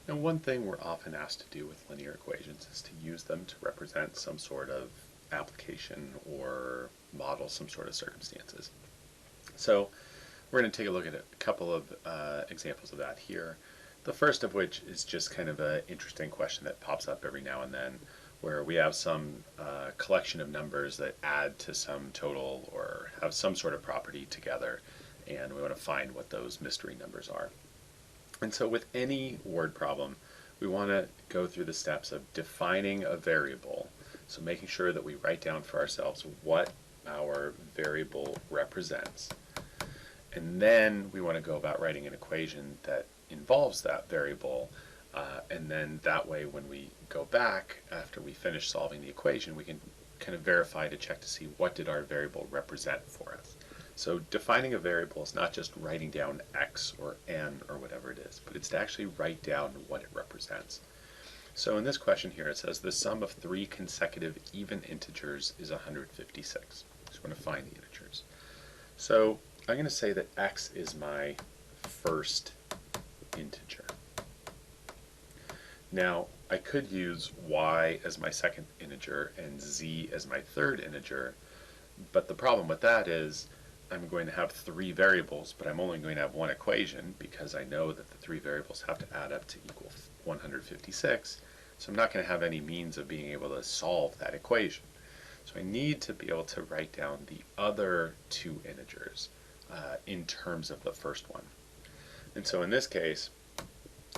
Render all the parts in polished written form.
Now, one thing we're often asked to do with linear equations is to use them to represent some sort of application or model some sort of circumstances. So we're going to take a look at a couple of examples of that here. The first of which is just kind of an interesting question that pops up every now and then, where we have some collection of numbers that add to some total or have some sort of property together, and we want to find what those mystery numbers are. And so with any word problem, we want to go through the steps of defining a variable, so making sure that we write down for ourselves what our variable represents. And then we want to go about writing an equation that involves that variable, and then that way when we go back after we finish solving the equation, we can kind of verify to check to see what did our variable represent for us. So defining a variable is not just writing down x or n or whatever it is, but it's to actually write down what it represents. So in this question here it says the sum of three consecutive even integers is 156. So we're going to find the integers. So I'm going to say that x is my first integer. Now I could use y as my second integer and z as my third integer, but the problem with that is I'm going to have three variables, but I'm only going to have one equation because I know that the three variables have to add up to equal 156, so I'm not going to have any means of being able to solve that equation. So I need to be able to write down the other two integers in terms of the first one. And so in this case,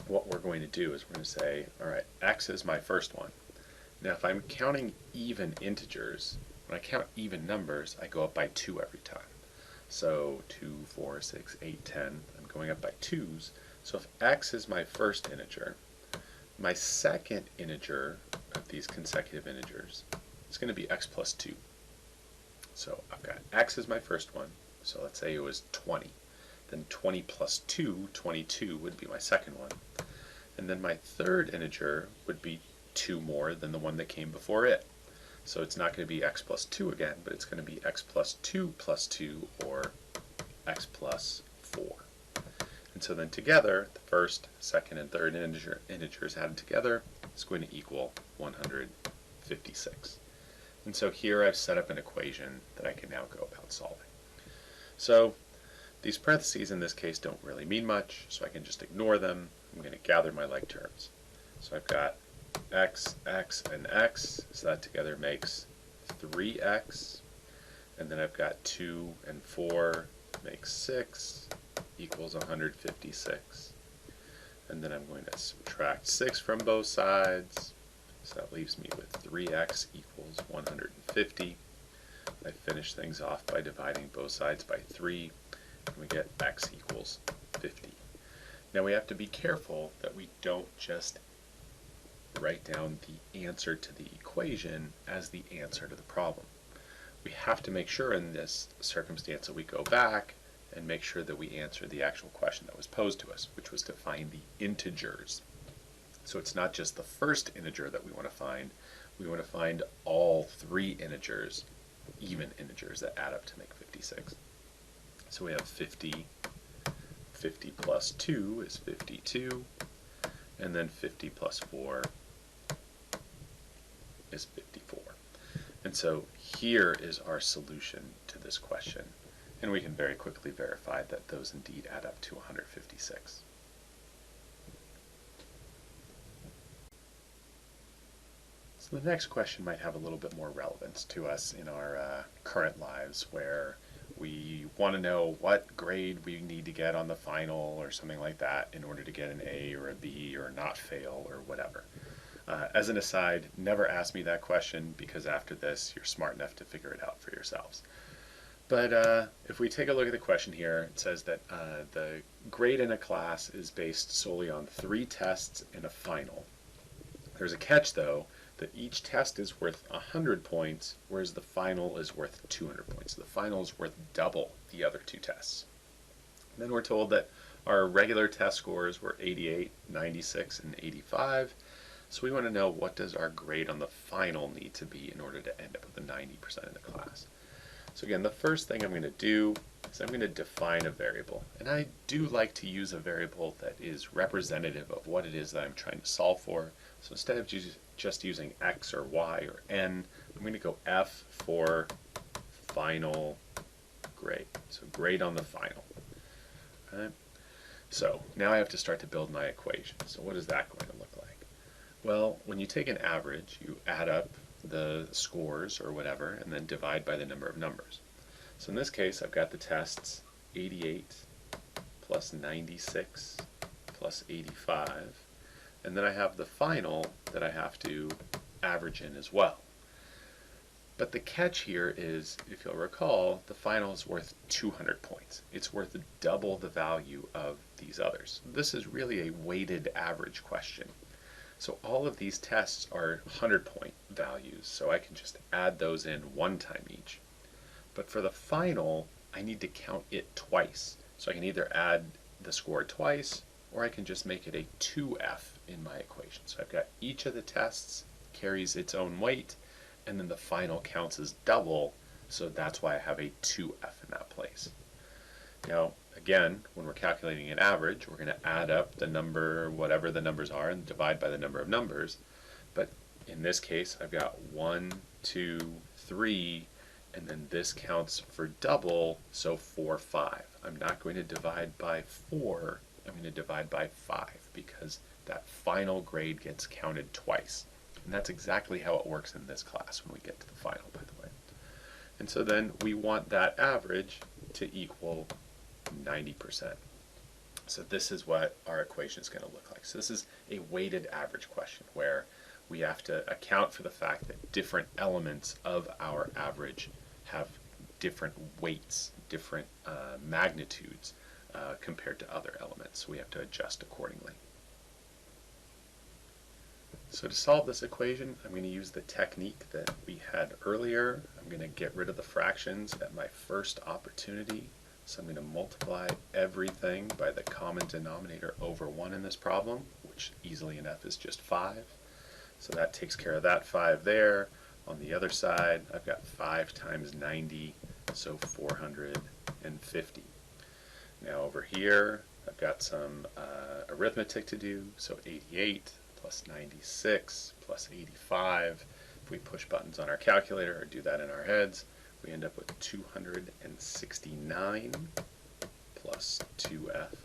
what we're going to do is we're going to say, all right, x is my first one. Now if I'm counting even integers, when I count even numbers, I go up by 2 every time. So 2, 4, 6, 8, 10, I'm going up by 2's. So if x is my first integer, my second integer of these consecutive integers is going to be x plus 2. So I've got x is my first one, so let's say it was 20. Then 20 plus 2, 22 would be my second one. And then my third integer would be 2 more than the one that came before it. So it's not going to be x plus 2 again, but it's going to be x plus 2 plus 2, or x plus 4. And so then together, the first, second, and third integers added together is going to equal 156. And so here I've set up an equation that I can now go about solving. So these parentheses in this case don't really mean much, so I can just ignore them. I'm going to gather my like terms. So I've got x, x, and x, so that together makes 3x, and then I've got 2 and 4 makes 6 equals 156, and then I'm going to subtract 6 from both sides, so that leaves me with 3x equals 150. I finish things off by dividing both sides by 3, and we get x equals 50. Now we have to be careful that we don't just write down the answer to the equation as the answer to the problem. We have to make sure in this circumstance that we go back and make sure that we answer the actual question that was posed to us, which was to find the integers. So it's not just the first integer that we want to find, we want to find all three integers, even integers that add up to make 56. So we have 50, 50 plus 2 is 52, and then 50 plus 4 is 54. And so here is our solution to this question, and we can very quickly verify that those indeed add up to 156. So the next question might have a little bit more relevance to us in our current lives, where we want to know what grade we need to get on the final or something like that in order to get an A or a B or not fail or whatever. As an aside, never ask me that question, because after this you're smart enough to figure it out for yourselves. But if we take a look at the question here, it says that the grade in a class is based solely on 3 tests and a final. There's a catch though, that each test is worth 100 points, whereas the final is worth 200 points. So the final is worth double the other 2 tests. And then we're told that our regular test scores were 88, 96, and 85. So we want to know, what does our grade on the final need to be in order to end up with the 90% in the class. So again, the first thing I'm going to do is I'm going to define a variable. And I do like to use a variable that is representative of what it is that I'm trying to solve for. So instead of just using x or y or n, I'm going to go f for final grade. So grade on the final. Okay. So now I have to start to build my equation. So what is that going to look like? Well, when you take an average, you add up the scores or whatever and then divide by the number of numbers. So in this case, I've got the tests 88 plus 96 plus 85, and then I have the final that I have to average in as well. But the catch here is, if you'll recall, the final is worth 200 points. It's worth double the value of these others. This is really a weighted average question. So all of these tests are 100-point values, so I can just add those in one time each. But for the final, I need to count it twice. So I can either add the score twice, or I can just make it a 2f in my equation. So I've got each of the tests carries its own weight, and then the final counts as double, so that's why I have a 2f in that place. Now, again, when we're calculating an average, we're going to add up the number, whatever the numbers are, and divide by the number of numbers. But in this case, I've got 1, 2, 3, and then this counts for double, so 4, 5. I'm not going to divide by 4, I'm going to divide by 5, because that final grade gets counted twice. And that's exactly how it works in this class when we get to the final, by the way. And so then we want that average to equal 90%. So this is what our equation is going to look like. So this is a weighted average question where we have to account for the fact that different elements of our average have different weights, different magnitudes compared to other elements. So we have to adjust accordingly. So to solve this equation, I'm going to use the technique that we had earlier. I'm going to get rid of the fractions at my first opportunity. So I'm going to multiply everything by the common denominator over 1 in this problem, which easily enough is just 5. So that takes care of that 5 there. On the other side, I've got 5 times 90, so 450. Now over here, I've got some arithmetic to do, so 88 plus 96 plus 85. If we push buttons on our calculator or do that in our heads, we end up with 269 plus 2f.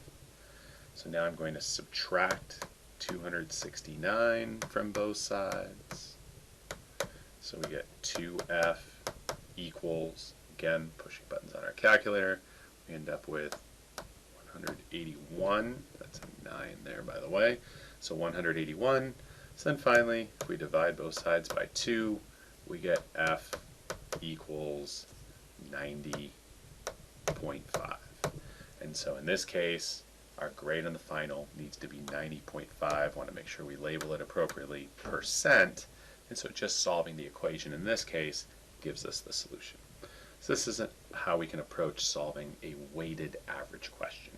So now I'm going to subtract 269 from both sides. So we get 2f equals, again, pushing buttons on our calculator, we end up with 181. That's a 9 there, by the way. So 181. So then finally, if we divide both sides by 2, we get f equals 90.5. And so in this case, our grade on the final needs to be 90.5. I want to make sure we label it appropriately, percent. And so just solving the equation in this case gives us the solution. So this isn't how we can approach solving a weighted average question.